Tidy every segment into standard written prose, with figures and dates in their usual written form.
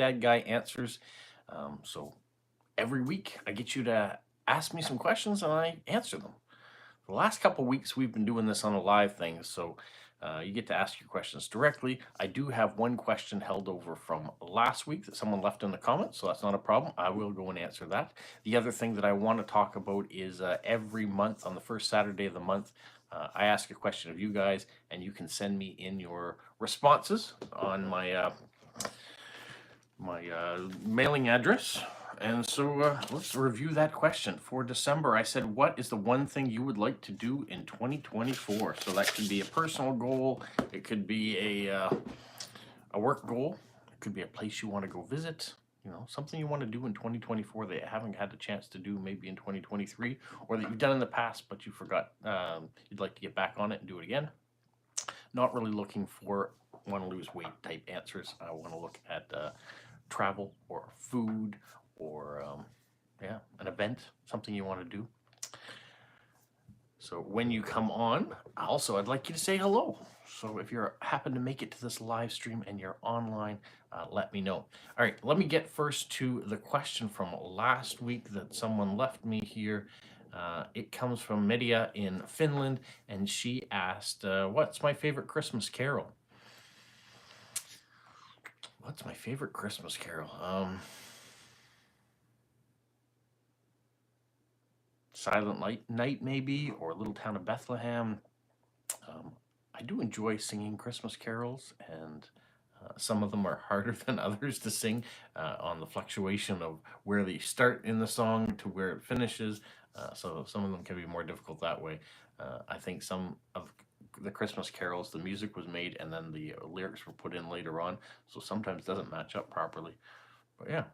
Dad Guy Answers. So every week I get you to ask me some questions and I answer them. The last couple weeks we've been doing this on a live thing, so you get to ask your questions directly. I do have one question held over from last week that someone left in the comments, so that's not a problem. I will go and answer that. The other thing that I want to talk about is every month on the first Saturday of the month, I ask a question of you guys, and you can send me in your responses on my mailing address. And so let's review that question. For December, I said, what is the one thing you would like to do in 2024? So that could be a personal goal. It could be a work goal. It could be a place you want to go visit. You know, something you want to do in 2024 that you haven't had a chance to do maybe in 2023, or that you've done in the past but you forgot. You'd like to get back on it and do it again. Not really looking for want to lose weight type answers. I want to look at travel or food or an event, something you want to do. So when you come on, also I'd like you to say hello. So if you happen to make it to this live stream and you're online, let me know. All right, let me get first to the question from last week that someone left me here. It comes from Media in Finland, and she asked, what's my favorite Christmas carol? What's my favorite Christmas carol? Silent Night maybe, or Little Town of Bethlehem. I do enjoy singing Christmas carols, and some of them are harder than others to sing on the fluctuation of where they start in the song to where it finishes. So some of them can be more difficult that way. I think some of the Christmas carols, the music was made and then the lyrics were put in later on, so sometimes it doesn't match up properly. But yeah,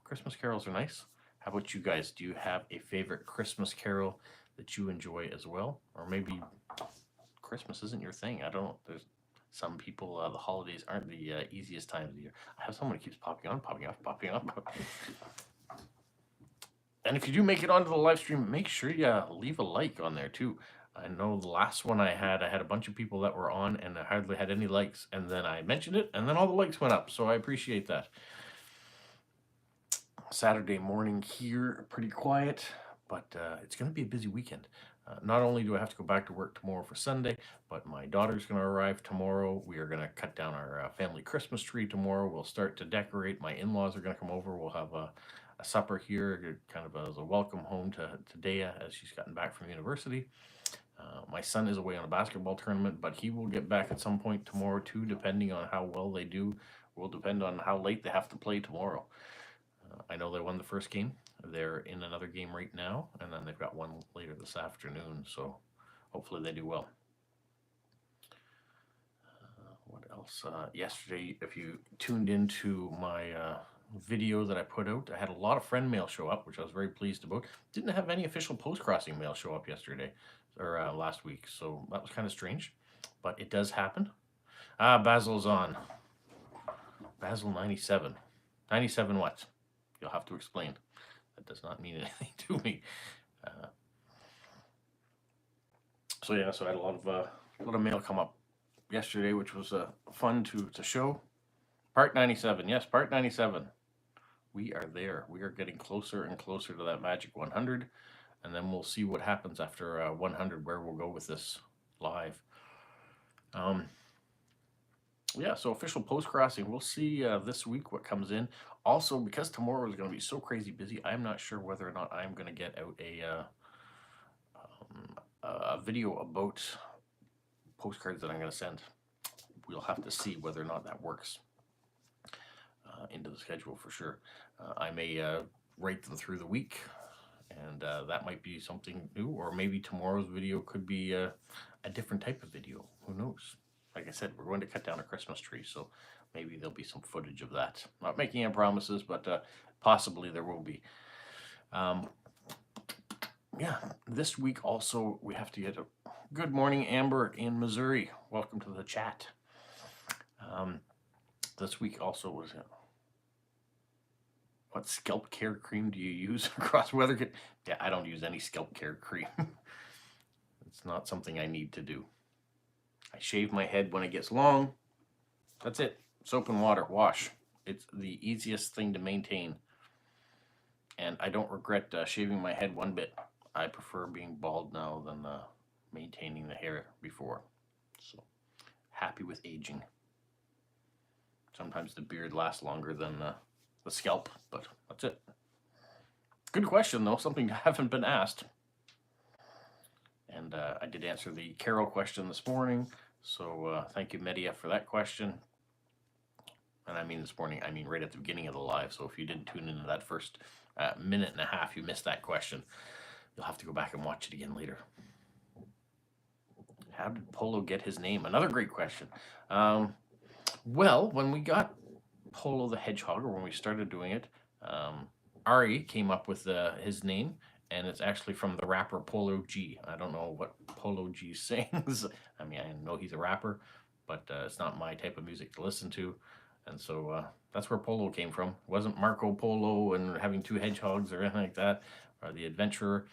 Christmas carols are nice. How about you guys? Do you have a favorite Christmas carol that you enjoy as well? Or maybe Christmas isn't your thing. I don't know. There's some people, the holidays aren't the easiest times of the year. I have someone who keeps popping on, popping off, popping up. And if you do make it onto the live stream, make sure you leave a like on there too. I know the last one I had a bunch of people that were on and I hardly had any likes. And then I mentioned it and then all the likes went up. So I appreciate that. Saturday morning here, pretty quiet, but it's going to be a busy weekend. Not only do I have to go back to work tomorrow for Sunday, but my daughter's going to arrive tomorrow. We are going to cut down our family Christmas tree tomorrow. We'll start to decorate. My in-laws are going to come over. We'll have a supper here, kind of as a welcome home to Dea as she's gotten back from university. My son is away on a basketball tournament, but he will get back at some point tomorrow too, depending on how well they do. Will depend on how late they have to play tomorrow. I know they won the first game. They're in another game right now, and then they've got one later this afternoon, so hopefully they do well. What else? Yesterday, if you tuned into my video that I put out, I had a lot of friend mail show up, which I was very pleased about. Didn't have any official post-crossing mail show up yesterday, or last week, so that was kind of strange, but it does happen. Basil's on. Basil 97. 97 what? You'll have to explain. That does not mean anything to me. So yeah, so I had a lot of mail come up yesterday, which was fun to show. Part 97, yes, part 97. We are there. We are getting closer and closer to that magic 100, and then we'll see what happens after 100, where we'll go with this live. Yeah, so official post crossing. We'll see this week what comes in. Also, because tomorrow is going to be so crazy busy, I'm not sure whether or not I'm going to get out a video about postcards that I'm going to send. We'll have to see whether or not that works into the schedule for sure. I may write them through the week, and that might be something new, or maybe tomorrow's video could be a different type of video. Who knows? Like I said, we're going to cut down a Christmas tree, so maybe there'll be some footage of that. Not making any promises, but possibly there will be. Yeah, this week also we have to get a good morning, Amber in Missouri. Welcome to the chat. This week also was what scalp care cream do you use across weather? Yeah, I don't use any scalp care cream. It's not something I need to do. I shave my head when it gets long. That's it. Soap and water, wash. It's the easiest thing to maintain. And I don't regret shaving my head one bit. I prefer being bald now than maintaining the hair before. So happy with aging. Sometimes the beard lasts longer than the scalp, but that's it. Good question, though. Something that haven't been asked. And I did answer the Carol question this morning. So thank you, Media, for that question. And I mean this morning, I mean right at the beginning of the live. So if you didn't tune into that first minute and a half, you missed that question. You'll have to go back and watch it again later. How did Polo get his name? Another great question. Well, when we got Polo the Hedgehog, or when we started doing it, Ari came up with his name, and it's actually from the rapper Polo G. I don't know what Polo G sings. I mean, I know he's a rapper, but it's not my type of music to listen to. And so that's where Polo came from. It wasn't Marco Polo and having two hedgehogs or anything like that, or the adventurer.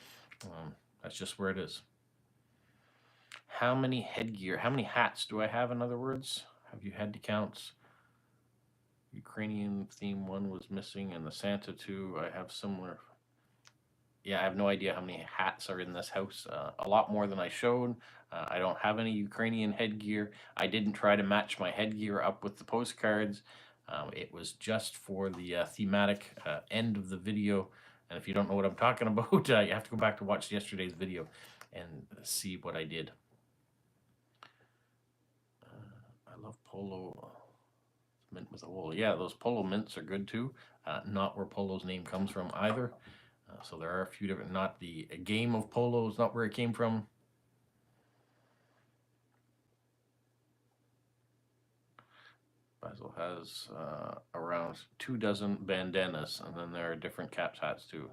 That's just where it is. How many headgear, how many hats do I have, in other words? Have you had to count? Ukrainian theme one was missing, and the Santa two, I have similar. Yeah, I have no idea how many hats are in this house. A lot more than I showed. I don't have any Ukrainian headgear. I didn't try to match my headgear up with the postcards. It was just for the thematic end of the video. And if you don't know what I'm talking about, you have to go back to watch yesterday's video and see what I did. I love Polo mint with a wool. Yeah, those Polo mints are good too. Not where Polo's name comes from either. So there are a few different, not the game of Polo is not where it came from. Basil has around 24 bandanas, and then there are different caps, hats too.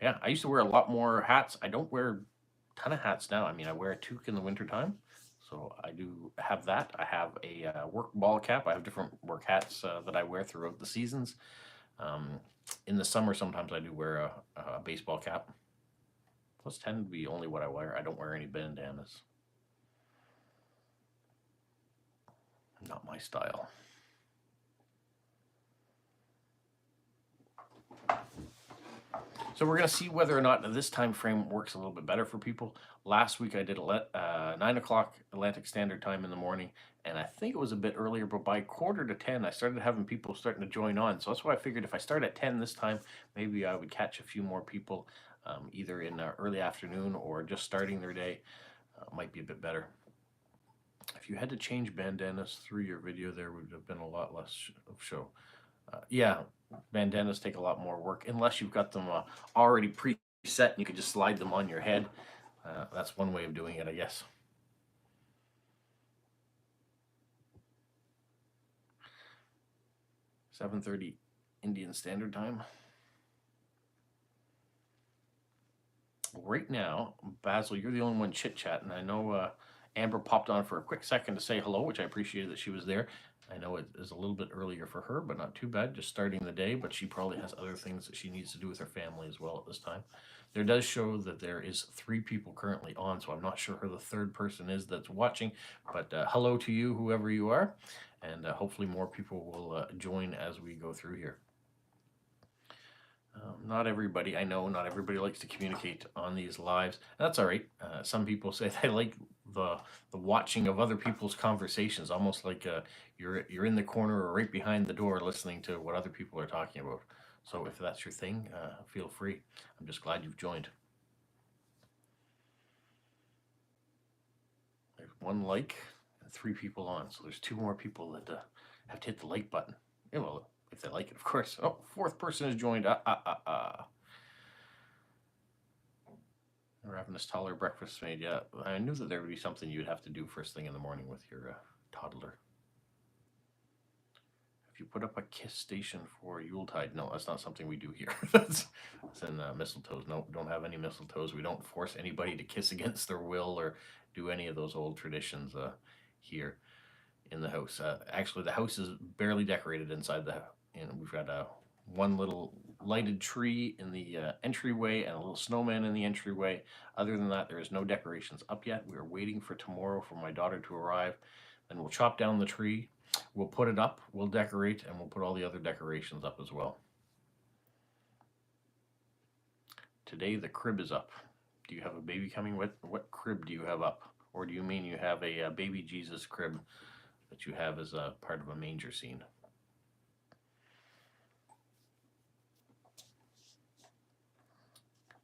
Yeah, I used to wear a lot more hats. I don't wear a ton of hats now. I mean, I wear a toque in the wintertime. So I do have that. I have a work ball cap. I have different work hats that I wear throughout the seasons. In the summer, sometimes I do wear a baseball cap. Those tend to be only what I wear. I don't wear any bandanas. Not my style. So we're going to see whether or not this time frame works a little bit better for people. Last week I did 9 o'clock Atlantic Standard Time in the morning, and I think it was a bit earlier, but by 9:45 I started having people starting to join on. So that's why I figured if I start at 10 this time, maybe I would catch a few more people either in early afternoon or just starting their day. Might be a bit better. If you had to change bandanas through your video, there would have been a lot less of show. Yeah, bandanas take a lot more work unless you've got them already preset and you can just slide them on your head. That's one way of doing it, I guess. 7:30 Indian Standard Time. Right now, Basil, you're the only one chit-chatting. I know Amber popped on for a quick second to say hello, which I appreciated that she was there. I know it is a little bit earlier for her, but not too bad, just starting the day, but she probably has other things that she needs to do with her family as well at this time. There does show that there is 3 people currently on, so I'm not sure who the third person is that's watching, but hello to you, whoever you are, and hopefully more people will join as we go through here. Not everybody, I know, not everybody likes to communicate on these lives. That's all right. Some people say they like the watching of other people's conversations, almost like you're in the corner or right behind the door listening to what other people are talking about. So if that's your thing, feel free. I'm just glad you've joined. There's 1 like and 3 people on, so there's 2 more people that have to hit the like button. Yeah, well, if they like it, of course. Oh, 4th person has joined. We're having this toddler breakfast made. Yeah, I knew that there would be something you would have to do first thing in the morning with your toddler. If you put up a kiss station for Yuletide, no, that's not something we do here. That's in mistletoes. No, don't have any mistletoes. We don't force anybody to kiss against their will or do any of those old traditions here in the house. Actually, the house is barely decorated inside the. We've got one little lighted tree in the entryway and a little snowman in the entryway. Other than that, there is no decorations up yet. We are waiting for tomorrow for my daughter to arrive. Then we'll chop down the tree. We'll put it up, we'll decorate, and we'll put all the other decorations up as well. Today the crib is up. Do you have a baby coming? What crib do you have up? Or do you mean you have a baby Jesus crib that you have as a part of a manger scene?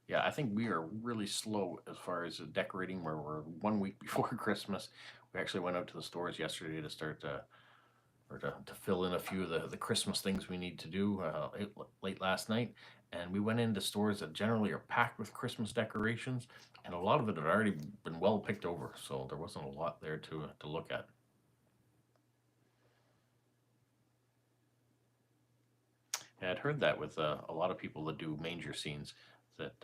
Yeah, I think we are really slow as far as decorating. Where we're 1 week before Christmas. We actually went out to the stores yesterday to start or to fill in a few of the Christmas things we need to do late last night. And we went into stores that generally are packed with Christmas decorations, and a lot of it had already been well picked over, so there wasn't a lot there to look at. Yeah, I'd heard that with a lot of people that do manger scenes, that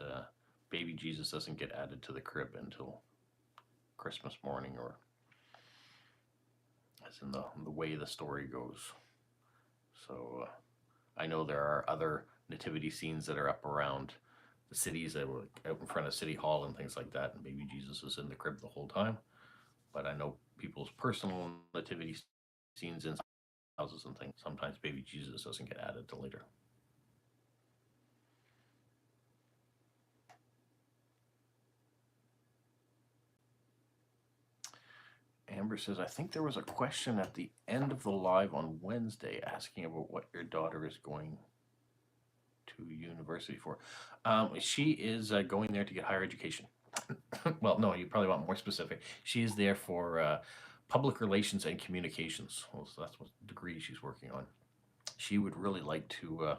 baby Jesus doesn't get added to the crib until Christmas morning, or as in the way the story goes. So I know there are other nativity scenes that are up around the cities that were out in front of City Hall and things like that, and baby Jesus is in the crib the whole time. But I know people's personal nativity scenes in houses and things. Sometimes baby Jesus doesn't get added till later. Amber says, I think there was a question at the end of the live on Wednesday asking about what your daughter is going to university for. She is going there to get higher education. Well, no, you probably want more specific. She is there for public relations and communications. Well, so that's what degree she's working on. She would really like to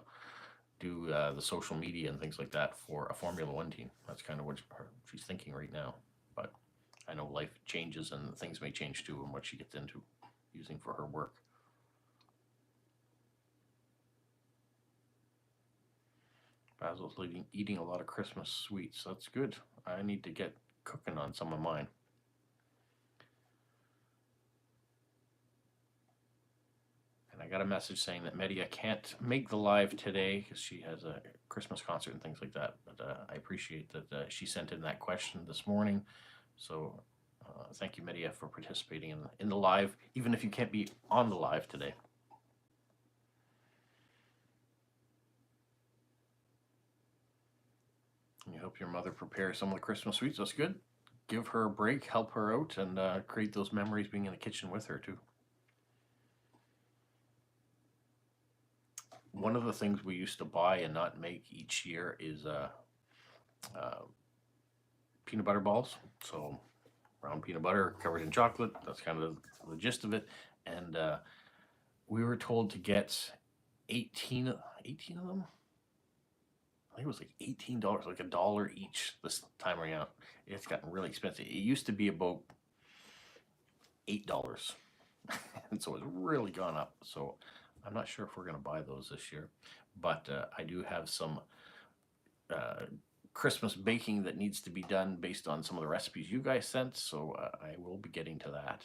do the social media and things like that for a Formula One team. That's kind of what she's thinking right now. But I know life changes and things may change too, and what she gets into using for her work. Basil's eating a lot of Christmas sweets. That's good. I need to get cooking on some of mine. And I got a message saying that Media can't make the live today because she has a Christmas concert and things like that. But I appreciate that she sent in that question this morning. So thank you, Media, for participating in the live, even if you can't be on the live today. And you help your mother prepare some of the Christmas sweets. That's good. Give her a break, help her out, and create those memories being in the kitchen with her, too. One of the things we used to buy and not make each year is peanut butter balls. So brown peanut butter covered in chocolate. That's kind of the gist of it. And we were told to get 18 of them. I think it was like $18, like $1 each this time around. It's gotten really expensive. It used to be about $8, and so it's really gone up. So I'm not sure if we're going to buy those this year, but I do have some Christmas baking that needs to be done based on some of the recipes you guys sent. So I will be getting to that.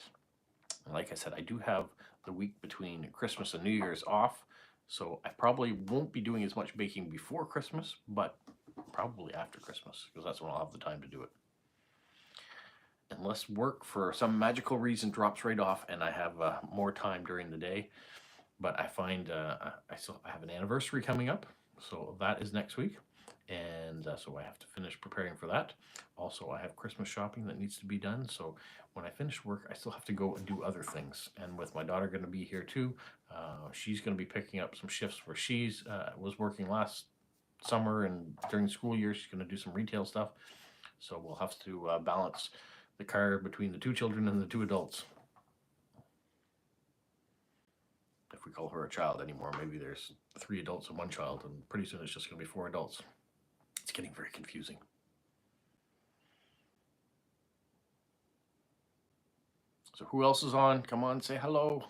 And like I said, I do have the week between Christmas and New Year's off. So I probably won't be doing as much baking before Christmas, but probably after Christmas, because that's when I'll have the time to do it. Unless work for some magical reason drops right off and I have more time during the day. But I find I have an anniversary coming up, so that is next week. And so I have to finish preparing for that. Also, I have Christmas shopping that needs to be done. So when I finish work, I still have to go and do other things. And with my daughter going to be here too, she's going to be picking up some shifts where she's was working last summer, and during the school year, she's going to do some retail stuff. So we'll have to balance the car between the two children and the two adults. If we call her a child anymore, maybe there's 3 adults and 1 child, and pretty soon it's just going to be 4 adults. It's getting very confusing. So who else is on? Come on, say hello.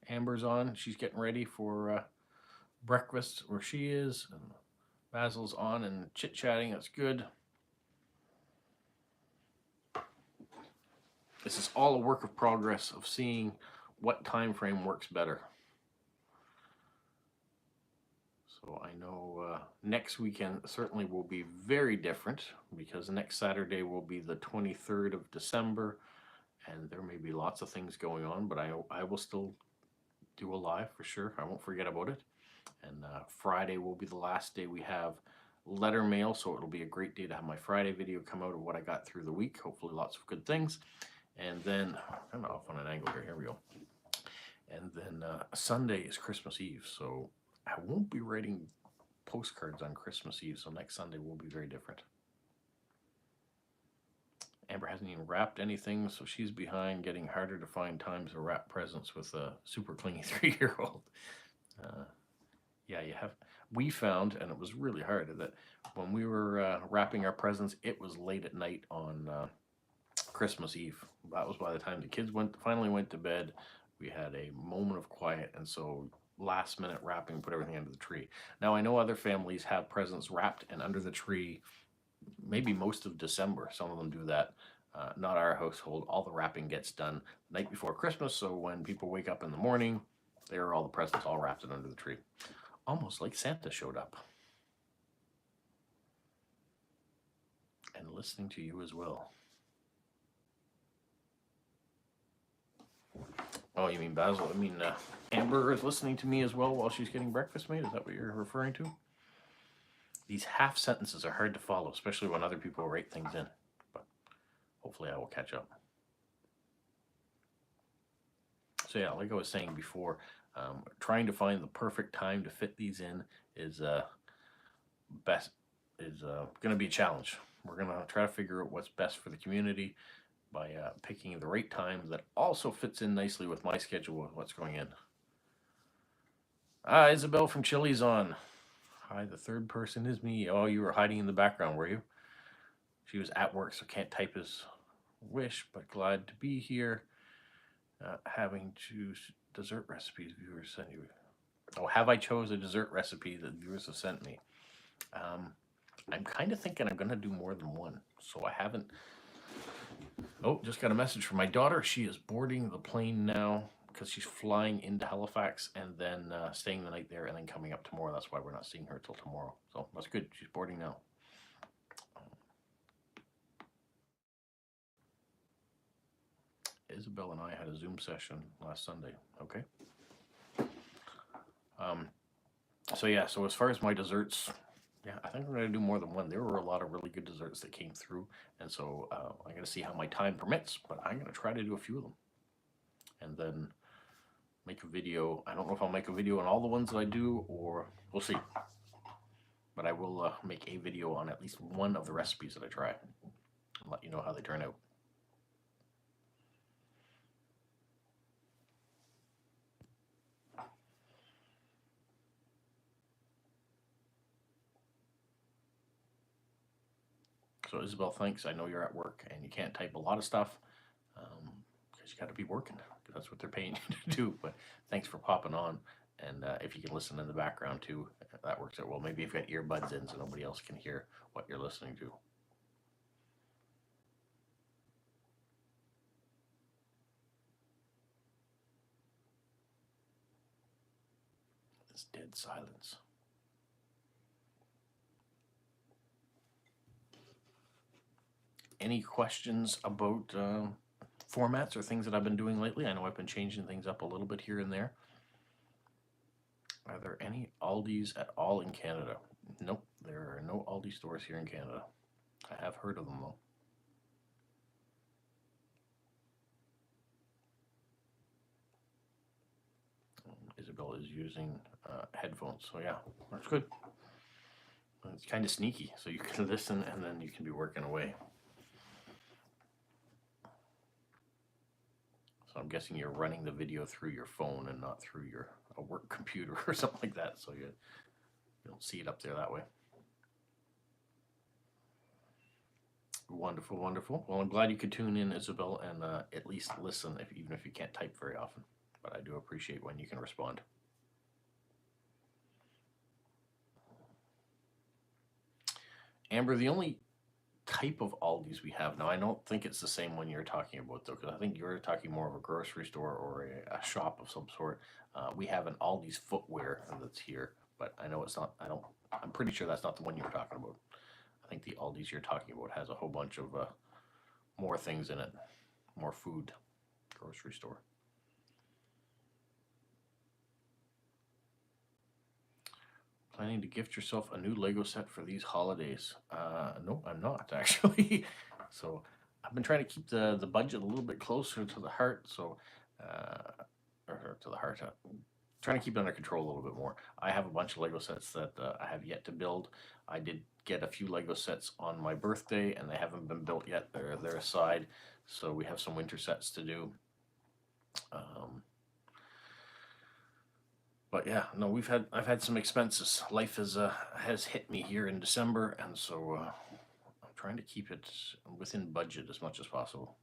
Amber's on. She's getting ready for breakfast where she is. And Basil's on and chit-chatting. That's good. This is all a work of progress of seeing what time frame works better. So I know next weekend certainly will be very different, because next Saturday will be the 23rd of December, and there may be lots of things going on, but I will still do a live for sure. I won't forget about it. And Friday will be the last day we have letter mail, so it'll be a great day to have my Friday video come out of what I got through the week. Hopefully lots of good things. And then, I'm off on an angle here, we go. And then Sunday is Christmas Eve, so I won't be writing postcards on Christmas Eve, so next Sunday will be very different. Amber hasn't even wrapped anything, so she's behind, getting harder to find times to wrap presents with a super clingy 3-year-old. Yeah, you have. We found, and it was really hard, that when we were wrapping our presents, it was late at night on Christmas Eve. That was by the time the kids finally went to bed. We had a moment of quiet, and so last minute wrapping, put everything under the tree. Now I know other families have presents wrapped and under the tree maybe most of December. Some of them do that. Not our household. All the wrapping gets done the night before Christmas, so when people wake up in the morning, there are all the presents all wrapped and under the tree. Almost like Santa showed up. And listening to you as well. Oh, you mean Basil? I mean, Amber is listening to me as well while she's getting breakfast made? Is that what you're referring to? These half sentences are hard to follow, especially when other people write things in. But hopefully I will catch up. So yeah, like I was saying before, trying to find the perfect time to fit these in is going to be a challenge. We're going to try to figure out what's best for the community by picking the right time that also fits in nicely with my schedule of what's going in. Isabel from Chile's on. Hi, the third person is me. Oh, you were hiding in the background, were you? She was at work, so can't type his wish, but glad to be here. Having choose dessert recipes viewers sent you. Oh, have I chose a dessert recipe that viewers have sent me? I'm kind of thinking I'm going to do more than one, so I haven't. Oh, just got a message from my daughter. She is boarding the plane now because she's flying into Halifax and then staying the night there and then coming up tomorrow. That's why we're not seeing her till tomorrow. So that's good. She's boarding now. Isabel and I had a Zoom session last Sunday. Okay. So yeah, so as far as my desserts, yeah, I think I'm going to do more than one. There were a lot of really good desserts that came through, and so I'm going to see how my time permits, but I'm going to try to do a few of them. And then make a video. I don't know if I'll make a video on all the ones that I do, or we'll see. But I will make a video on at least one of the recipes that I try and let you know how they turn out. So Isabel, thanks. I know you're at work and you can't type a lot of stuff because you got to be working. That's what they're paying you to do. But thanks for popping on. And if you can listen in the background too, that works out well. Maybe you've got earbuds in so nobody else can hear what you're listening to. It's dead silence. Any questions about formats or things that I've been doing lately? I know I've been changing things up a little bit here and there. Are there any Aldis at all in Canada? Nope, there are no Aldi stores here in Canada. I have heard of them though. Isabel is using headphones, so yeah, that's good. It's kind of sneaky, so you can listen and then you can be working away. So I'm guessing you're running the video through your phone and not through your work computer or something like that, so you don't see it up there that way. Wonderful, wonderful. Well, I'm glad you could tune in, Isabel, and at least listen, even if you can't type very often. But I do appreciate when you can respond. Amber, the only type of Aldi's we have now, I don't think it's the same one you're talking about though, because I think you're talking more of a grocery store or a shop of some sort. We have an Aldi's footwear that's here, but I know it's not. I'm pretty sure that's not the one you were talking about. I think the Aldi's you're talking about has a whole bunch of more things in it, more food. Grocery store. planning to gift yourself a new Lego set for these holidays? No, I'm not actually. So I've been trying to keep the budget a little bit closer to the heart. So, or to the heart. Trying to keep it under control a little bit more. I have a bunch of Lego sets that I have yet to build. I did get a few Lego sets on my birthday, and they haven't been built yet. They're aside, so we have some winter sets to do. But yeah, no, I've had some expenses. Life has hit me here in December, and so I'm trying to keep it within budget as much as possible.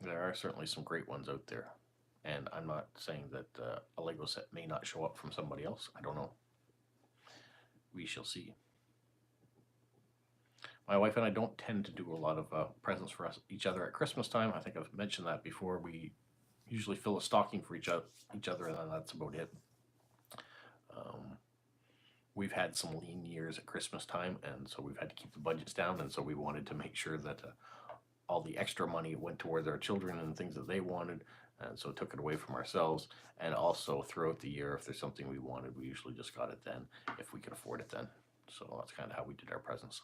There are certainly some great ones out there, and I'm not saying that a Lego set may not show up from somebody else. I don't know. We shall see. My wife and I don't tend to do a lot of presents for each other at Christmas time. I think I've mentioned that before. We usually fill a stocking for each other, and then that's about it. We've had some lean years at Christmas time, and so we've had to keep the budgets down, and so we wanted to make sure that all the extra money went towards our children and things that they wanted, and so took it away from ourselves. And also throughout the year, if there's something we wanted, we usually just got it then, if we could afford it then. So that's kind of how we did our presents.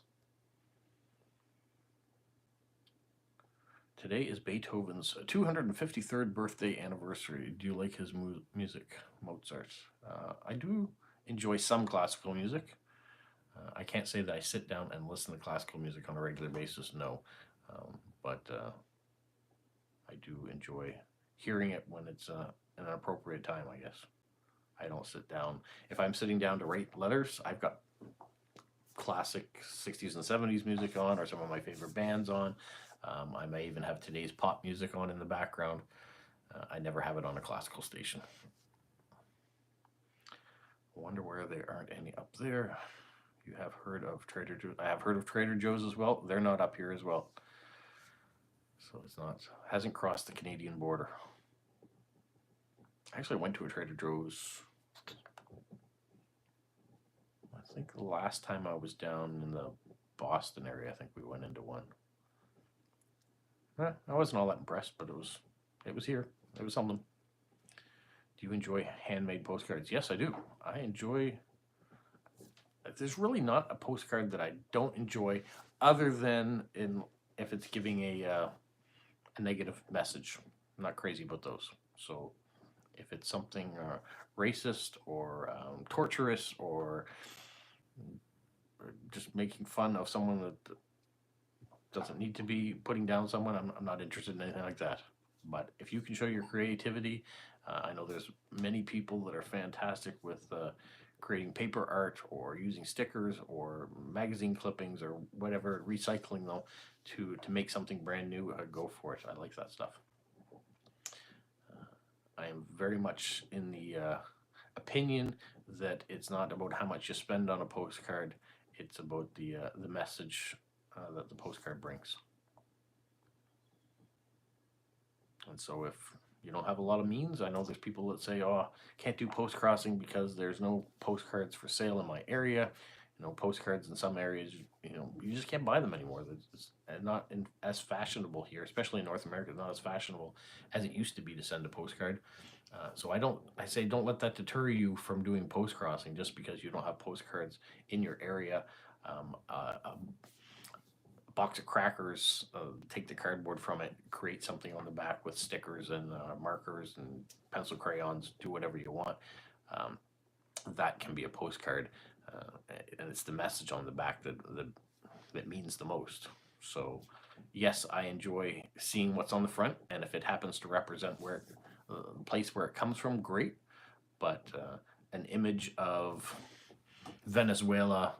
Today is Beethoven's 253rd birthday anniversary. Do you like his music, Mozart? I do enjoy some classical music. I can't say that I sit down and listen to classical music on a regular basis, no. But I do enjoy hearing it when it's an appropriate time, I guess. I don't sit down. If I'm sitting down to write letters, I've got classic 60s and 70s music on, or some of my favorite bands on. I may even have today's pop music on in the background. I never have it on a classical station. I wonder where there aren't any up there. You have heard of Trader Joe's? I have heard of Trader Joe's as well. They're not up here as well. So it's not, hasn't crossed the Canadian border. Actually, I went to a Trader Joe's, I think the last time I was down in the Boston area, I think we went into one. I wasn't all that impressed, but it was here. It was something. Do you enjoy handmade postcards? Yes, I do. I enjoy. There's really not a postcard that I don't enjoy, other than if it's giving a negative message. I'm not crazy about those. So if it's something racist or torturous or just making fun of someone that doesn't need to be putting down someone, I'm not interested in anything like that. But if you can show your creativity, I know there's many people that are fantastic with creating paper art or using stickers or magazine clippings or whatever, recycling them to make something brand new. Go for it. I like that stuff. I am very much in the opinion that it's not about how much you spend on a postcard, it's about the message that the postcard brings. And so if you don't have a lot of means, I know there's people that say, oh, can't do post crossing because there's no postcards for sale in my area. You know, postcards in some areas, you just can't buy them anymore. It's not as fashionable here, especially in North America. It's not as fashionable as it used to be to send a postcard. So I say don't let that deter you from doing post crossing just because you don't have postcards in your area. Box of crackers, take the cardboard from it, create something on the back with stickers and markers and pencil crayons, do whatever you want. That can be a postcard, and it's the message on the back that means the most. So yes, I enjoy seeing what's on the front, and if it happens to represent where the place where it comes from, great. But an image of Venezuela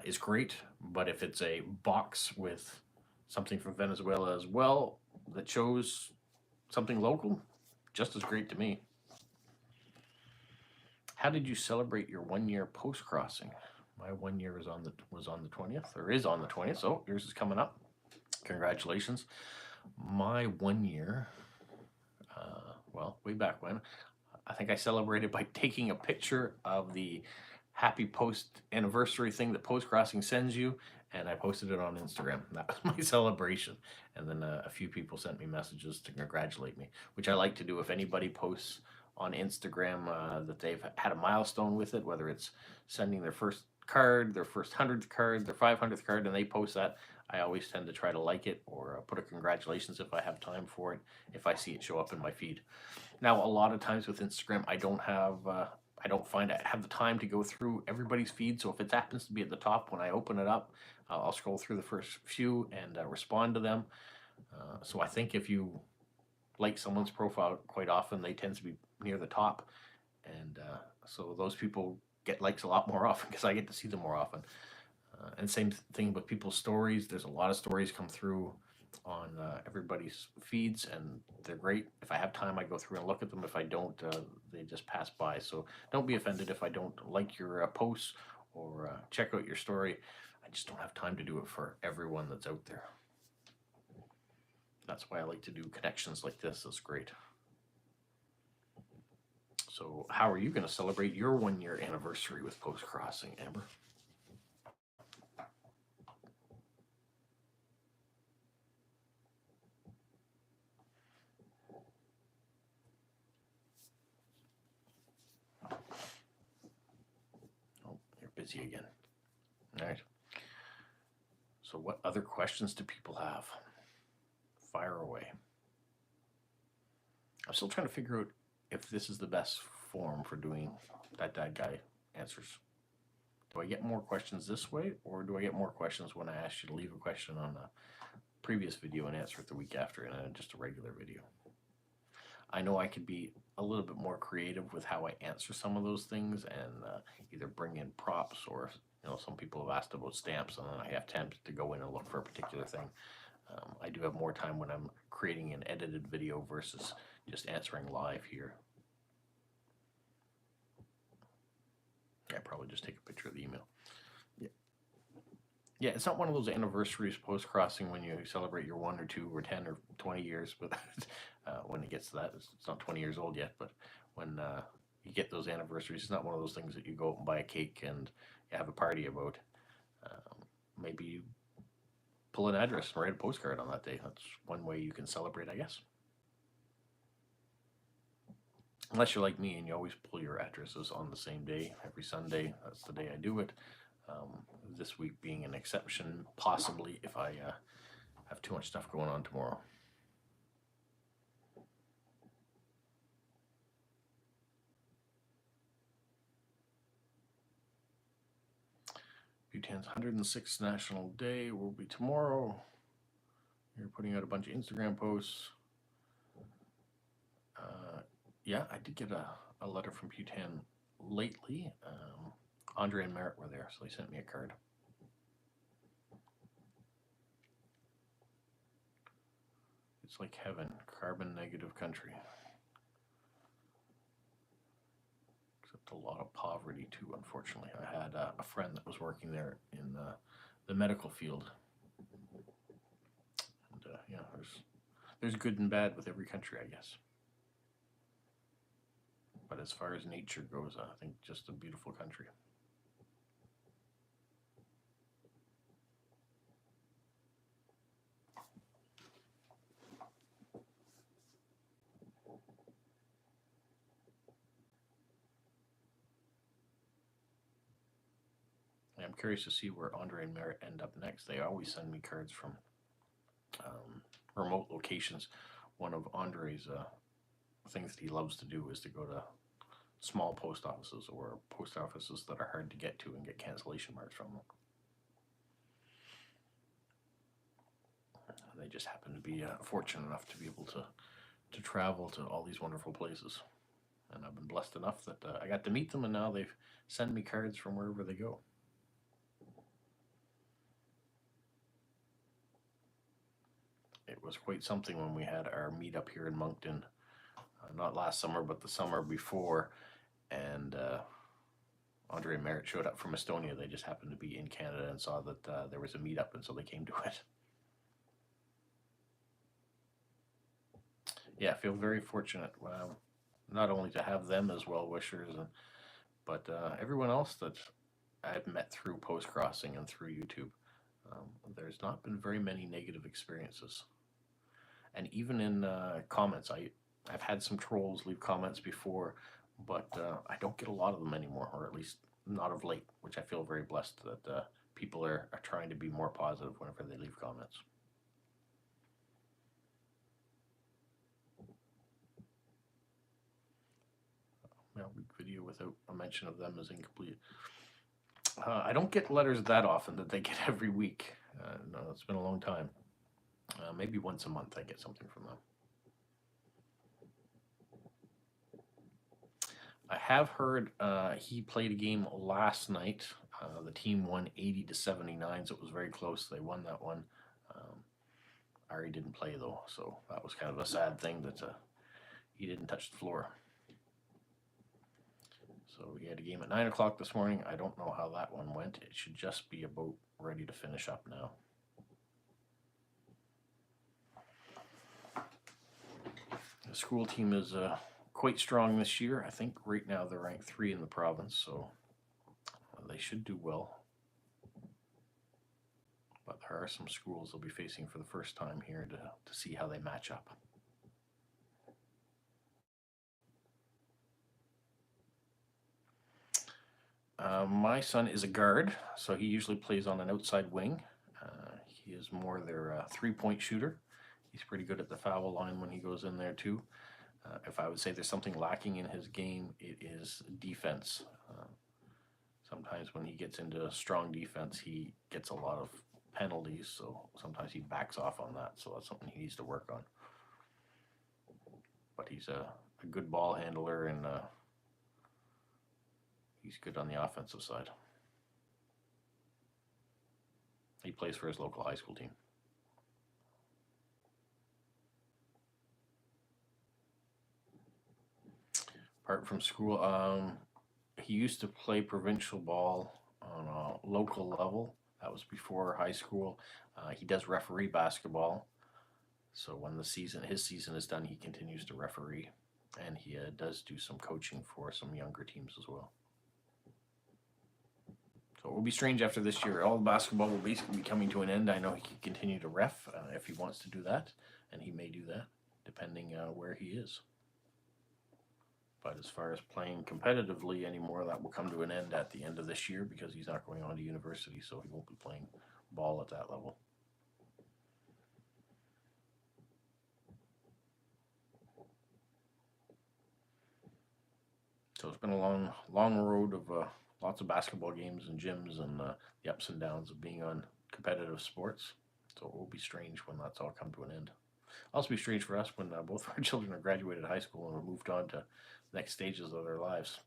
is great, but if it's a box with something from Venezuela as well that shows something local, just as great to me. How did you celebrate your 1 year post crossing? My 1 year was on the 20th, or is on the 20th, so yours is coming up. Congratulations. My 1 year, well, way back when, I think I celebrated by taking a picture of the happy post anniversary thing that post crossing sends you, and I posted it on Instagram. That was my celebration. And then a few people sent me messages to congratulate me, which I like to do. If anybody posts on Instagram that they've had a milestone with it, whether it's sending their first card, their first 100th card, their 500th card, and they post that. I always tend to try to like it or put a congratulations if I have time for it, if I see it show up in my feed. Now, a lot of times with Instagram, I don't find I have the time to go through everybody's feed. So if it happens to be at the top when I open it up, I'll scroll through the first few and respond to them. So I think if you like someone's profile, quite often they tend to be near the top, and so those people get likes a lot more often because I get to see them more often. And same thing with people's stories. There's a lot of stories come through on everybody's feeds, and they're great. If I have time, I go through and look at them. If I don't, they just pass by. So don't be offended if I don't like your posts or check out your story. I just don't have time to do it for everyone that's out there. That's why I like to do connections like this. It's great. So how are you going to celebrate your 1-year anniversary with Post Crossing, Amber? Oh, you're busy again. All right. So what other questions do people have? Fire away. I'm still trying to figure out if this is the best form for doing that guy answers. Do I get more questions this way, or do I get more questions when I ask you to leave a question on a previous video and answer it the week after in just a regular video? I know I could be a little bit more creative with how I answer some of those things and either bring in props, or some people have asked about stamps and then I have time to go in and look for a particular thing. I do have more time when I'm creating an edited video versus just answering live here. I probably just take a picture of the email. Yeah, it's not one of those anniversaries post crossing when you celebrate your 1 or 2 or 10 or 20 years, but when it gets to that, it's not 20 years old yet, but when you get those anniversaries, it's not one of those things that you go out and buy a cake and you have a party about. Maybe you pull an address and write a postcard on that day. That's one way you can celebrate, I guess. Unless you're like me and you always pull your addresses on the same day, every Sunday. That's the day I do it. This week being an exception, possibly if I have too much stuff going on tomorrow. Bhutan's 106th National Day will be tomorrow. You're putting out a bunch of Instagram posts. Yeah, I did get a letter from Bhutan lately. Andre and Merritt were there, so they sent me a card. It's like heaven, carbon negative country. Except a lot of poverty too, unfortunately. I had a friend that was working there in the medical field. And yeah, there's good and bad with every country, I guess. But as far as nature goes, I think just a beautiful country. I'm curious to see where Andre and Merritt end up next. They always send me cards from remote locations. One of Andre's things that he loves to do is to go to small post offices or post offices that are hard to get to and get cancellation marks from them. They just happen to be fortunate enough to be able to travel to all these wonderful places. And I've been blessed enough that I got to meet them, and now they've sent me cards from wherever they go. It was quite something when we had our meetup here in Moncton, not last summer, but the summer before, and Andre and Merritt showed up from Estonia. They just happened to be in Canada and saw that there was a meetup, and so they came to it. Yeah, I feel very fortunate, not only to have them as well-wishers, but everyone else that I've met through Post Crossing and through YouTube. There's not been very many negative experiences. And even in comments, I've had some trolls leave comments before, but I don't get a lot of them anymore, or at least not of late, which I feel very blessed that people are trying to be more positive whenever they leave comments. Week video without a mention of them is incomplete. I don't get letters that often that they get every week. No, it's been a long time. Maybe once a month I get something from them. I have heard he played a game last night. The team won 80-79, so it was very close. They won that one. Ari didn't play though, so that was kind of a sad thing that he didn't touch the floor. So we had a game at 9 o'clock this morning. I don't know how that one went. It should just be about ready to finish up now. The school team is quite strong this year. I think right now they're ranked 3 in the province, so they should do well. But there are some schools they'll be facing for the first time here to see how they match up. My son is a guard, so he usually plays on an outside wing. He is more their 3-point shooter. He's pretty good at the foul line when he goes in there too. If I would say there's something lacking in his game, it is defense. Sometimes when he gets into strong defense, he gets a lot of penalties, so sometimes he backs off on that, so that's something he needs to work on. But he's a good ball handler, and he's good on the offensive side. He plays for his local high school team. Apart from school, he used to play provincial ball on a local level. That was before high school. He does referee basketball. So when his season is done, he continues to referee, and he does do some coaching for some younger teams as well. So it will be strange after this year. All the basketball will basically be coming to an end. I know he can continue to ref if he wants to do that, and he may do that depending where he is. But as far as playing competitively anymore, that will come to an end at the end of this year because he's not going on to university, so he won't be playing ball at that level. So it's been a long road of lots of basketball games and gyms and the ups and downs of being on competitive sports. So it will be strange when that's all come to an end. It'll also be strange for us when both our children are graduated high school and we're moved on to next stages of their lives.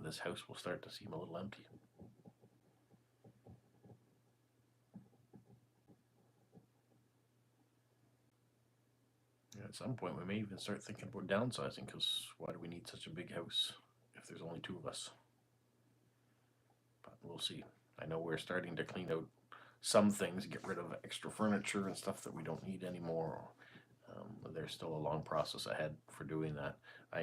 This house will start to seem a little empty. At some point, we may even start thinking about downsizing, because why do we need such a big house if there's only 2 of us? But we'll see. I know we're starting to clean out some things, get rid of extra furniture and stuff that we don't need anymore. There's still a long process ahead for doing that.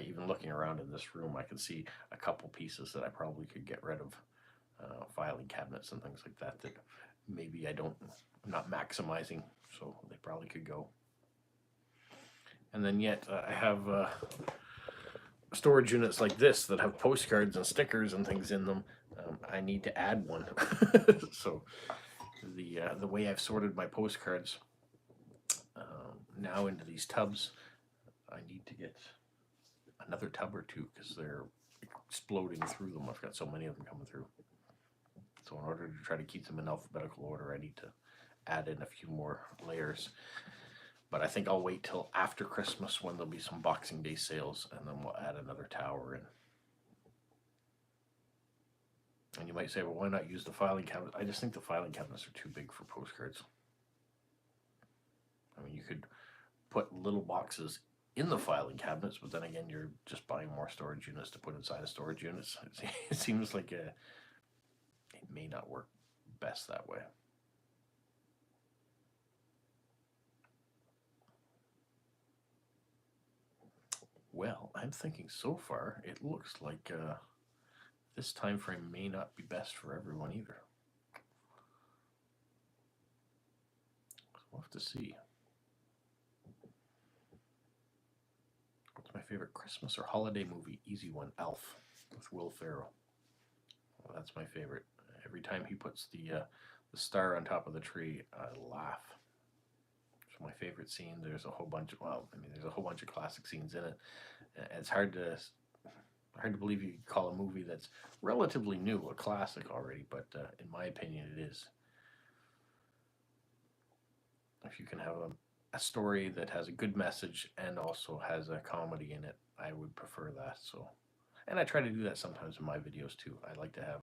Even looking around in this room, I can see a couple pieces that I probably could get rid of, filing cabinets and things like that maybe I'm not maximizing, so they probably could go. And then yet I have storage units like this that have postcards and stickers and things in them. I need to add one. So the way I've sorted my postcards now into these tubs, I need to get another tub or 2 because they're exploding through them. I've got so many of them coming through. So in order to try to keep them in alphabetical order, I need to add in a few more layers. But I think I'll wait till after Christmas when there'll be some Boxing Day sales, and then we'll add another tower in. And you might say, well, why not use the filing cabinet? I just think the filing cabinets are too big for postcards. I mean, you could put little boxes in the filing cabinets, but then again, you're just buying more storage units to put inside of storage units. It seems like it may not work best that way. Well, I'm thinking so far, it looks like this time frame may not be best for everyone either. We'll have to see. favorite Christmas or holiday movie? Easy one. Elf with Will Ferrell. Well, that's my favorite. Every time he puts the star on top of the tree, I laugh. It's my favorite scene. There's a whole bunch of there's a whole bunch of classic scenes in it. It's hard to believe you could call a movie that's relatively new a classic already, but in my opinion, it is. If you can have a story that has a good message and also has a comedy in it, I would prefer that. So, and I try to do that sometimes in my videos too. I like to have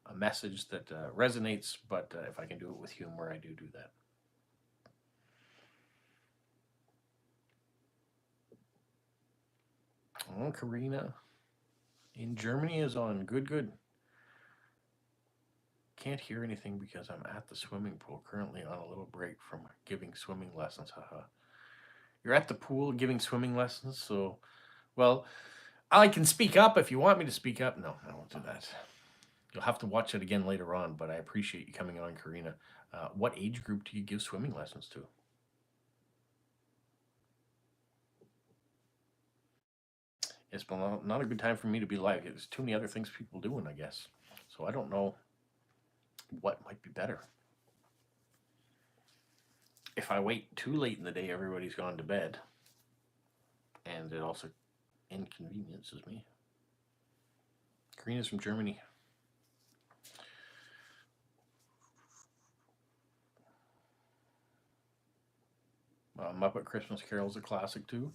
a message that resonates, but if I can do it with humor, I do that. Oh, Karina in Germany is on. Good. Can't hear anything because I'm at the swimming pool, currently on a little break from giving swimming lessons. Haha. You're at the pool giving swimming lessons, so, well, I can speak up if you want me to speak up. No, I won't do that. You'll have to watch it again later on, but I appreciate you coming on, Karina. What age group do you give swimming lessons to? It's not a good time for me to be live. There's too many other things people doing, I guess. So I don't know what might be better. If I wait too late in the day, everybody's gone to bed. And it also inconveniences me. Karina's from Germany. Muppet Christmas Carol's a classic too.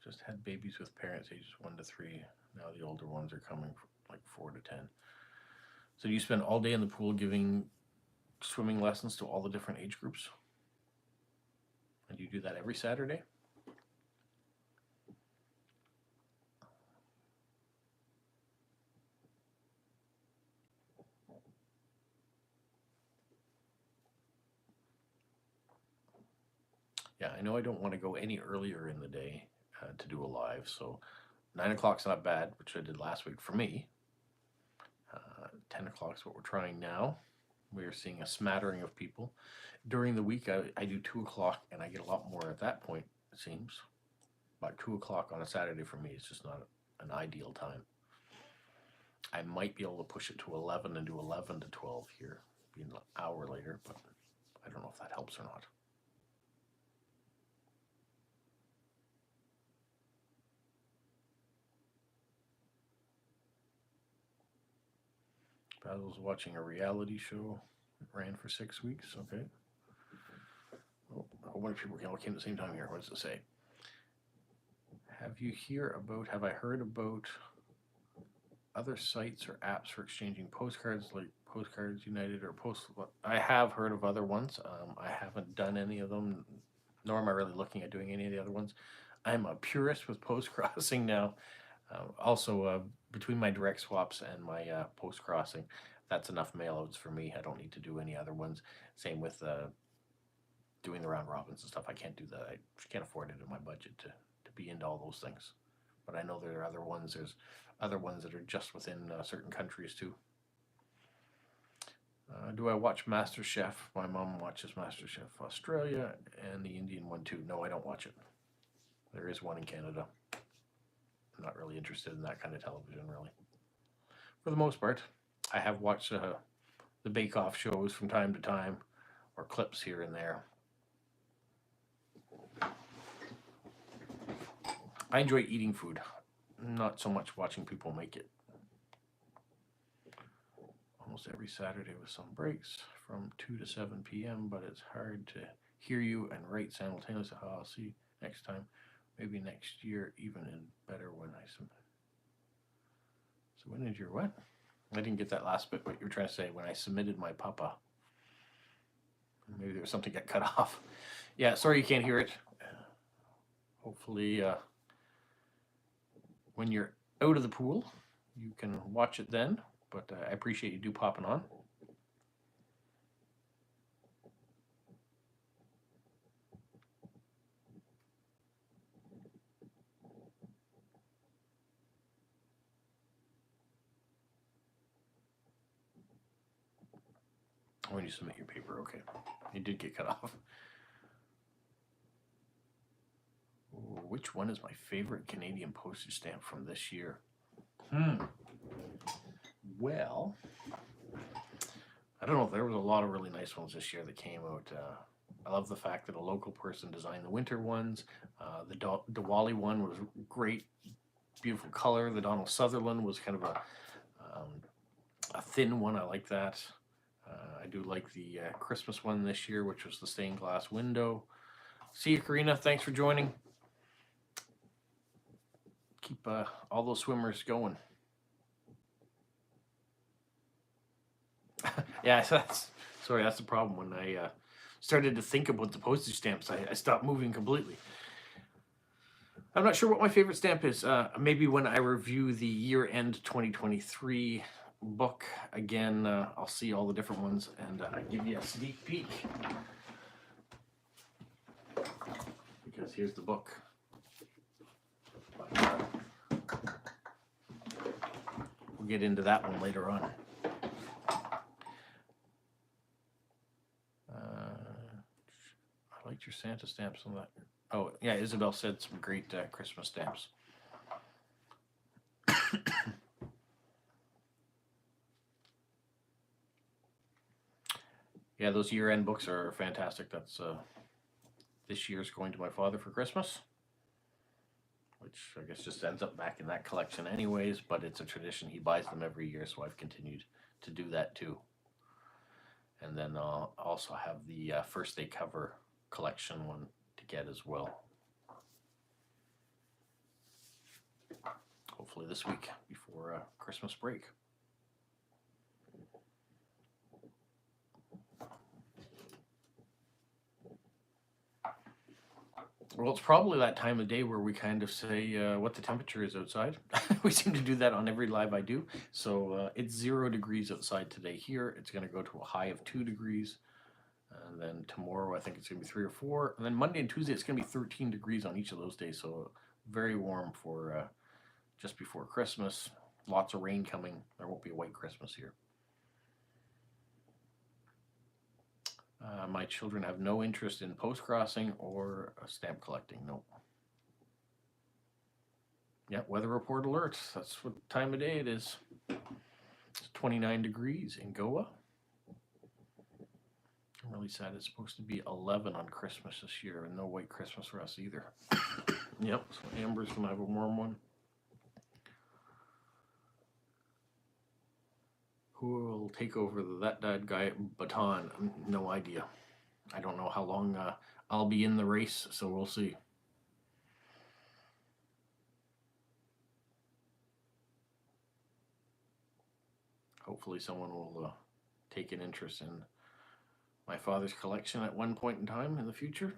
Just had babies with parents ages 1 to 3. Now the older ones are coming like 4 to 10. So do you spend all day in the pool giving swimming lessons to all the different age groups? And do you do that every Saturday? Yeah, I know I don't want to go any earlier in the day to do a live, so 9 o'clock's not bad, which I did last week for me. 10 o'clock's what we're trying now. We are seeing a smattering of people. During the week, I do 2 o'clock, and I get a lot more at that point, it seems. About 2 o'clock on a Saturday for me is just not an ideal time. I might be able to push it to 11 and do 11 to 12 here, being an hour later, but I don't know if that helps or not. Basil's watching a reality show. It ran for 6 weeks. Okay. Oh, a whole bunch of people all came at the same time here. What does it say? Have I heard about other sites or apps for exchanging postcards like Postcards United or I have heard of other ones. I haven't done any of them, nor am I really looking at doing any of the other ones. I'm a purist with post crossing now. Also, between my direct swaps and my post crossing, that's enough mailouts for me. I don't need to do any other ones. Same with doing the round robins and stuff. I can't do that. I can't afford it in my budget to be into all those things. But I know there are other ones. There's other ones that are just within certain countries too. Do I watch MasterChef? My mom watches MasterChef Australia and the Indian one too. No, I don't watch it. There is one in Canada. I'm not really interested in that kind of television, really. For the most part, I have watched the Bake Off shows from time to time, or clips here and there. I enjoy eating food, not so much watching people make it. Almost every Saturday with some breaks from 2 to 7 p.m., but it's hard to hear you and write simultaneously. I'll see next time. Maybe next year, even in better when I submit. So when did your what? I didn't get that last bit, what you were trying to say. When I submitted my papa. Maybe there was something that got cut off. Yeah, sorry you can't hear it. Hopefully, when you're out of the pool, you can watch it then. But I appreciate you popping on. When you submit your paper, okay. It did get cut off. Ooh, which one is my favorite Canadian postage stamp from this year? Well, I don't know. There was a lot of really nice ones this year that came out. I love the fact that a local person designed the winter ones. The Diwali one was great, beautiful color. The Donald Sutherland was kind of a thin one. I like that. I do like the Christmas one this year, which was the stained glass window. See you, Karina. Thanks for joining. Keep all those swimmers going. Yeah, that's the problem. When I started to think about the postage stamps, I stopped moving completely. I'm not sure what my favorite stamp is. Maybe when I review the year-end 2023 book again, I'll see all the different ones and give you a sneak peek. Because here's the book. We'll get into that one later on. I liked your Santa stamps on that. Oh, yeah, Isabel said some great Christmas stamps. Yeah, those year-end books are fantastic. That's this year's going to my father for Christmas, which I guess just ends up back in that collection anyways, but it's a tradition. He buys them every year, so I've continued to do that too. And then I'll also have the First Day Cover collection one to get as well. Hopefully this week before Christmas break. Well, it's probably that time of day where we kind of say what the temperature is outside. We seem to do that on every live I do. So it's 0 degrees outside today here. It's going to go to a high of 2 degrees. And then tomorrow, I think it's going to be 3 or 4. And then Monday and Tuesday, it's going to be 13 degrees on each of those days. So very warm for just before Christmas. Lots of rain coming. There won't be a white Christmas here. My children have no interest in post-crossing or stamp collecting. Nope. Yeah, weather report alerts. That's what time of day it is. It's 29 degrees in Goa. I'm really sad it's supposed to be 11 on Christmas this year, and no white Christmas for us either. Yep, so Amber's going to have a warm one. Who will take over that guy baton? No idea. I don't know how long I'll be in the race, so we'll see. Hopefully someone will take an interest in my father's collection at one point in time in the future.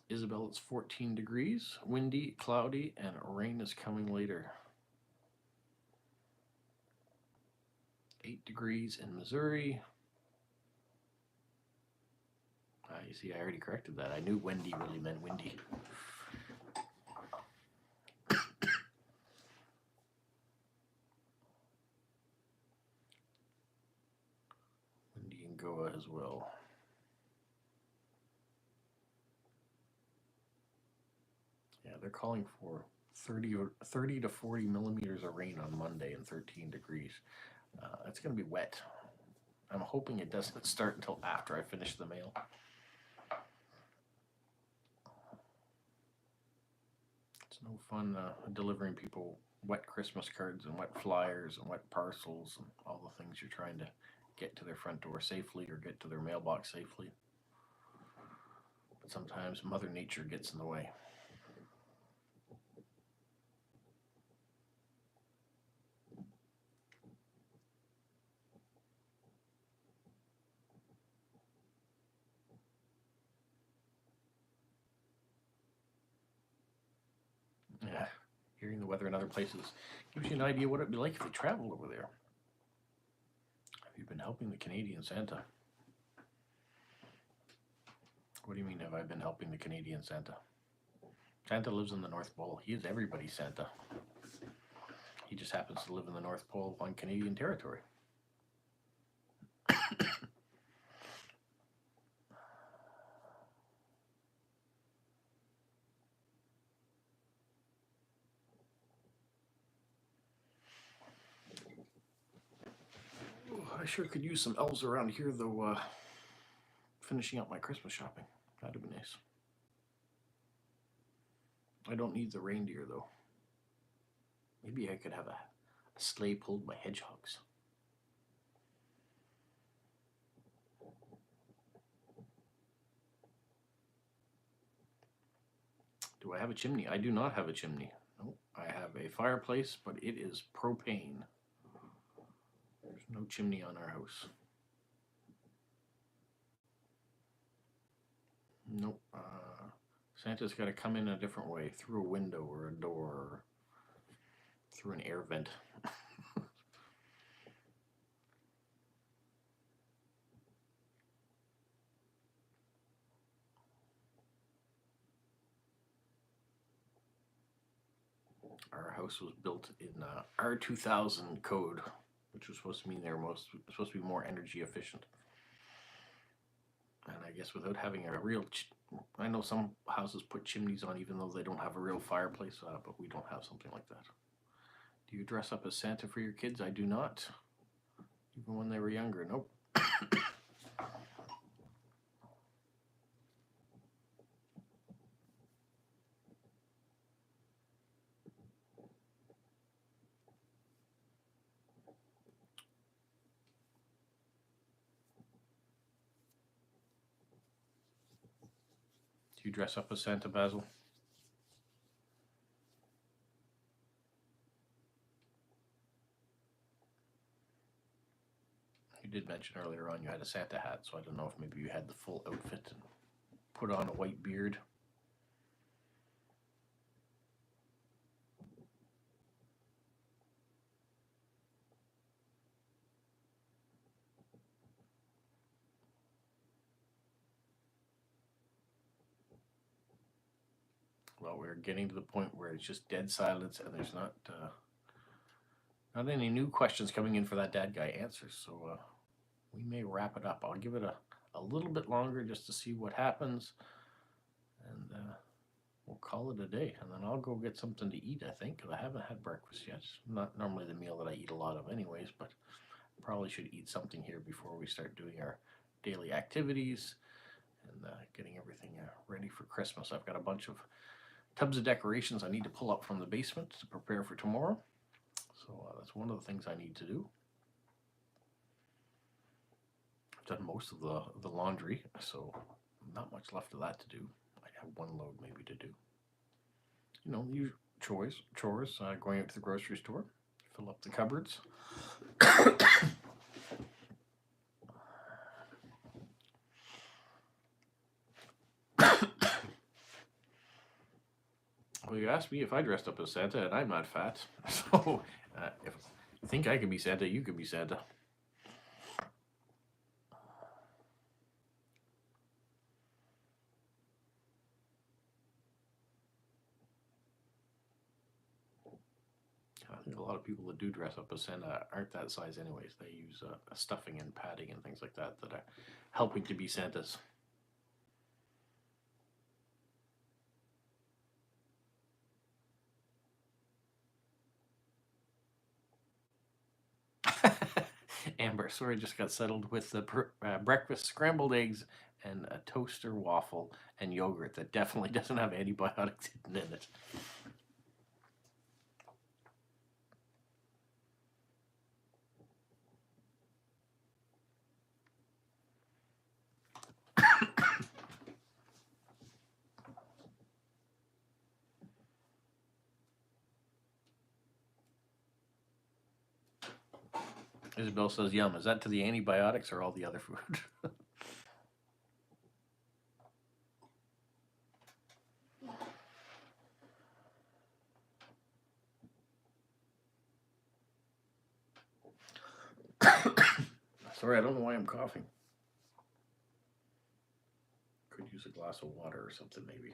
Isabel, it's 14 degrees, windy, cloudy, and rain is coming later. 8 degrees in Missouri. You see, I already corrected that. I knew windy really meant windy. Windy in Goa as well. Yeah, they're calling for 30 to 40 millimeters of rain on Monday and 13 degrees. It's going to be wet. I'm hoping it doesn't start until after I finish the mail. It's no fun delivering people wet Christmas cards and wet flyers and wet parcels and all the things you're trying to get to their front door safely or get to their mailbox safely. But sometimes Mother Nature gets in the way. Yeah, hearing the weather in other places gives you an idea what it'd be like if you traveled over there. Have you been helping the Canadian Santa? What do you mean, have I been helping the Canadian Santa? Santa lives in the North Pole. He is everybody's Santa. He just happens to live in the North Pole on Canadian territory. I sure could use some elves around here, though, finishing up my Christmas shopping. That'd be nice. I don't need the reindeer, though. Maybe I could have a sleigh pulled by hedgehogs. Do I have a chimney? I do not have a chimney. No, I have a fireplace, but it is propane. There's no chimney on our house. Nope. Santa's got to come in a different way, through a window or a door, or through an air vent. Our house was built in R2000 code, which was supposed to mean they're supposed to be more energy efficient. And I guess without having a real, I know some houses put chimneys on even though they don't have a real fireplace, but we don't have something like that. Do you dress up as Santa for your kids? I do not. Even when they were younger, nope. Do you dress up as Santa, Basil? You did mention earlier on you had a Santa hat, so I don't know if maybe you had the full outfit and put on a white beard. Well, we're getting to the point where it's just dead silence and there's not any new questions coming in for that dad guy answers, so we may wrap it up. I'll give it a little bit longer just to see what happens, and we'll call it a day. And then I'll go get something to eat, I think, because I haven't had breakfast yet. Not normally the meal that I eat a lot of anyways, but probably should eat something here before we start doing our daily activities and getting everything ready for Christmas. I've got a bunch of tubs of decorations I need to pull up from the basement to prepare for tomorrow. So that's one of the things I need to do. I've done most of the laundry, so not much left of that to do. I have one load maybe to do. You know, the chores, going out to the grocery store, fill up the cupboards. Well, you asked me if I dressed up as Santa, and I'm not fat. So if you think I could be Santa, you could be Santa. I think a lot of people that do dress up as Santa aren't that size anyways. They use stuffing and padding and things like that are helping to be Santas. Amber, sorry, just got settled with the breakfast scrambled eggs and a toaster waffle and yogurt that definitely doesn't have antibiotics hidden in it. Isabel says, yum. Is that to the antibiotics or all the other food? Sorry, I don't know why I'm coughing. Could use a glass of water or something maybe.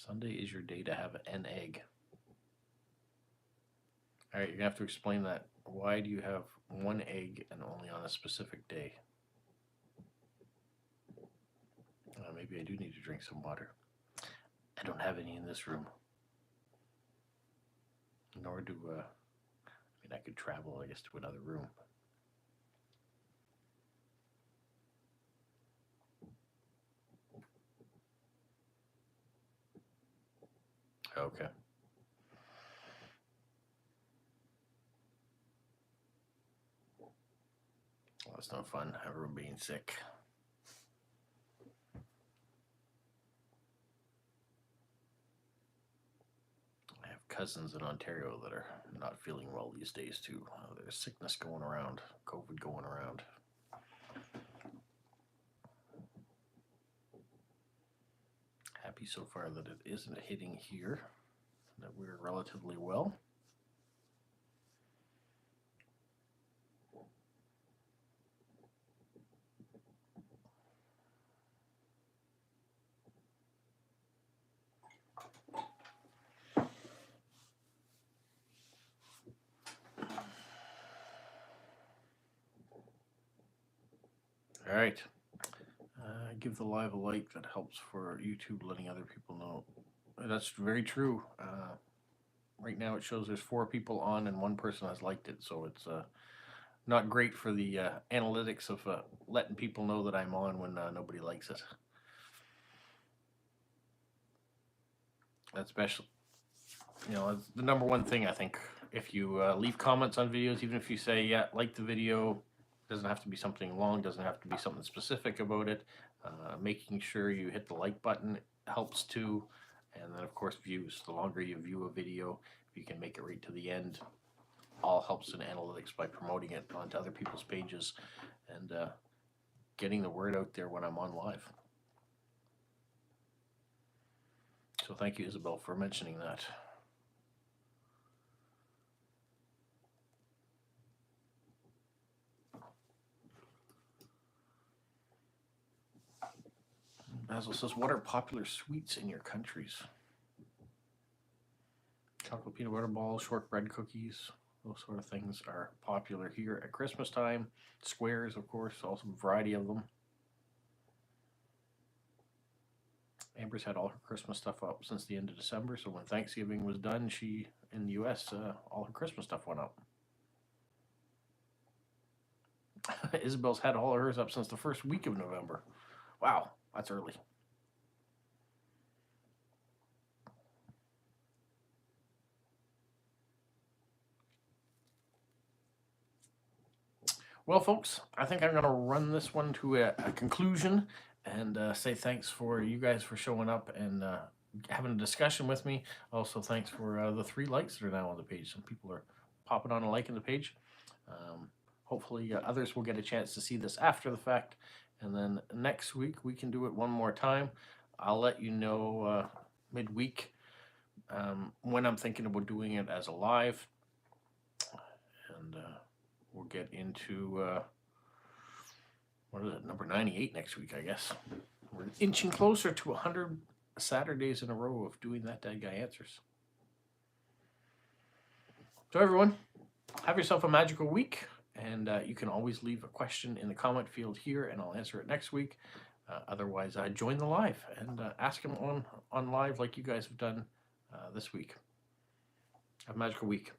Sunday is your day to have an egg. All right, you're gonna have to explain that. Why do you have one egg and only on a specific day? Maybe I do need to drink some water. I don't have any in this room. Nor do, I mean, I could travel, I guess, to another room. Okay. Well, that's no fun, everyone being sick. I have cousins in Ontario that are not feeling well these days too. There's sickness going around, COVID going around. Happy so far that it isn't hitting here, that we're relatively well. All right. Give the live a like. That helps for YouTube, letting other people know. That's very true. Right now it shows there's 4 people on and 1 person has liked it, so it's not great for the analytics of letting people know that I'm on when nobody likes it. That's special. You know, it's the number one thing, I think. If you leave comments on videos, even if you say, yeah, like the video, doesn't have to be something long, doesn't have to be something specific about it. Making sure you hit the like button helps too. And then, of course, views. The longer you view a video, if you can make it right to the end, all helps in analytics by promoting it onto other people's pages and getting the word out there when I'm on live. So thank you, Isabel, for mentioning that. Basil says, what are popular sweets in your countries? Chocolate peanut butter balls, shortbread cookies, those sort of things are popular here at Christmas time. Squares, of course, also a variety of them. Amber's had all her Christmas stuff up since the end of December, so when Thanksgiving was done, she, in the US, all her Christmas stuff went up. Isabel's had all of hers up since the first week of November. Wow, that's early. Well, folks, I think I'm going to run this one to a conclusion and say thanks for you guys for showing up and having a discussion with me. Also, thanks for the 3 likes that are now on the page. Some people are popping on and liking the page. Hopefully, others will get a chance to see this after the fact. And then next week, we can do it one more time. I'll let you know midweek when I'm thinking about doing it as a live. And we'll get into, what is it, number 98 next week, I guess. We're inching closer to 100 Saturdays in a row of doing That Dead Guy Answers. So everyone, have yourself a magical week. And you can always leave a question in the comment field here, and I'll answer it next week. Otherwise, join the live and ask them on live like you guys have done this week. Have a magical week.